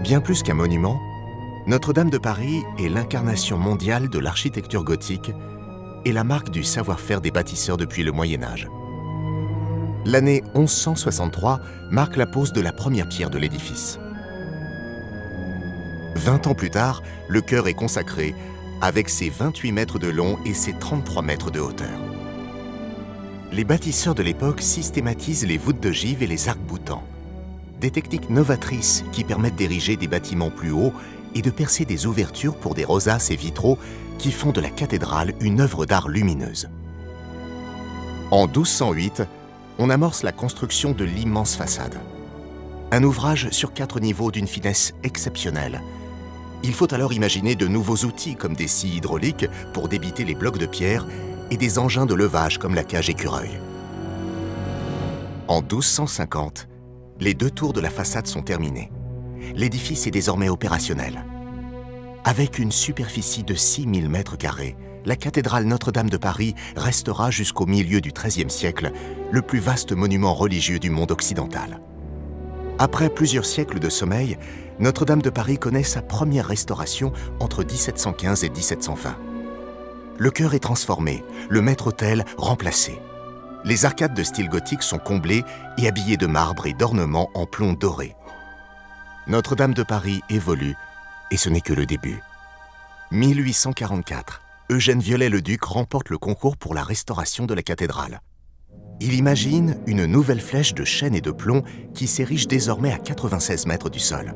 Bien plus qu'un monument, Notre-Dame de Paris est l'incarnation mondiale de l'architecture gothique et la marque du savoir-faire des bâtisseurs depuis le Moyen-Âge. L'année 1163 marque la pose de la première pierre de l'édifice. 20 ans plus tard, le chœur est consacré avec ses 28 mètres de long et ses 33 mètres de hauteur. Les bâtisseurs de l'époque systématisent les voûtes d'ogives et les arcs-boutants, des techniques novatrices qui permettent d'ériger des bâtiments plus hauts et de percer des ouvertures pour des rosaces et vitraux qui font de la cathédrale une œuvre d'art lumineuse. En 1208, on amorce la construction de l'immense façade. Un ouvrage sur 4 niveaux d'une finesse exceptionnelle. Il faut alors imaginer de nouveaux outils comme des scies hydrauliques pour débiter les blocs de pierre et des engins de levage comme la cage écureuil. En 1250, les 2 tours de la façade sont terminées. L'édifice est désormais opérationnel. Avec une superficie de 6000 m², la cathédrale Notre-Dame de Paris restera jusqu'au milieu du XIIIe siècle le plus vaste monument religieux du monde occidental. Après plusieurs siècles de sommeil, Notre-Dame de Paris connaît sa première restauration entre 1715 et 1720. Le chœur est transformé, le maître-autel remplacé. Les arcades de style gothique sont comblées et habillées de marbre et d'ornements en plomb doré. Notre-Dame de Paris évolue, et ce n'est que le début. 1844, Eugène Viollet-le-Duc remporte le concours pour la restauration de la cathédrale. Il imagine une nouvelle flèche de chêne et de plomb qui s'érige désormais à 96 mètres du sol.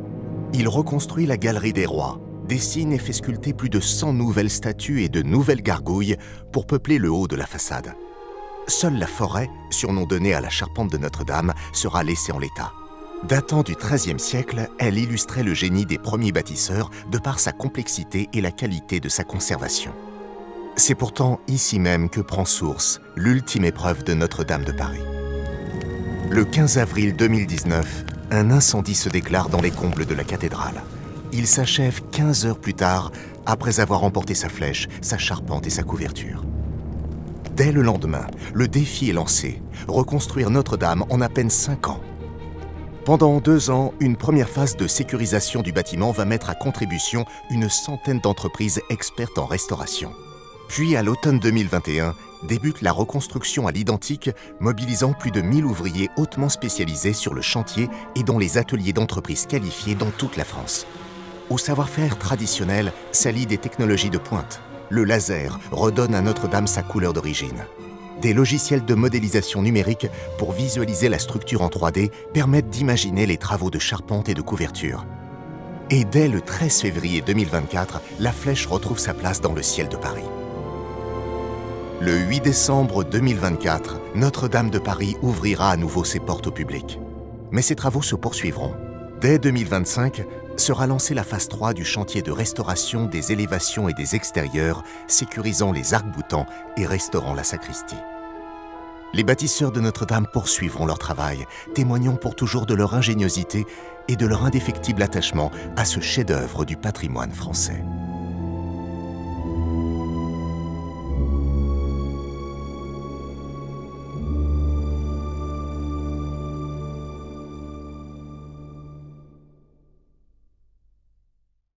Il reconstruit la galerie des rois, dessine et fait sculpter plus de 100 nouvelles statues et de nouvelles gargouilles pour peupler le haut de la façade. Seule la forêt, surnom donné à la charpente de Notre-Dame, sera laissée en l'état. Datant du XIIIe siècle, elle illustrait le génie des premiers bâtisseurs de par sa complexité et la qualité de sa conservation. C'est pourtant ici même que prend source l'ultime épreuve de Notre-Dame de Paris. Le 15 avril 2019, un incendie se déclare dans les combles de la cathédrale. Il s'achève 15 heures plus tard, après avoir emporté sa flèche, sa charpente et sa couverture. Dès le lendemain, le défi est lancé, reconstruire Notre-Dame en à peine 5 ans. Pendant 2 ans, une première phase de sécurisation du bâtiment va mettre à contribution une centaine d'entreprises expertes en restauration. Puis, à l'automne 2021, débute la reconstruction à l'identique, mobilisant plus de 1000 ouvriers hautement spécialisés sur le chantier et dans les ateliers d'entreprises qualifiés dans toute la France. Au savoir-faire traditionnel s'allient des technologies de pointe. Le laser redonne à Notre-Dame sa couleur d'origine. Des logiciels de modélisation numérique pour visualiser la structure en 3D permettent d'imaginer les travaux de charpente et de couverture. Et dès le 13 février 2024, la flèche retrouve sa place dans le ciel de Paris. Le 8 décembre 2024, Notre-Dame de Paris ouvrira à nouveau ses portes au public. Mais ces travaux se poursuivront. Dès 2025, sera lancée la phase 3 du chantier de restauration des élévations et des extérieurs, sécurisant les arcs-boutants et restaurant la sacristie. Les bâtisseurs de Notre-Dame poursuivront leur travail, témoignant pour toujours de leur ingéniosité et de leur indéfectible attachement à ce chef-d'œuvre du patrimoine français.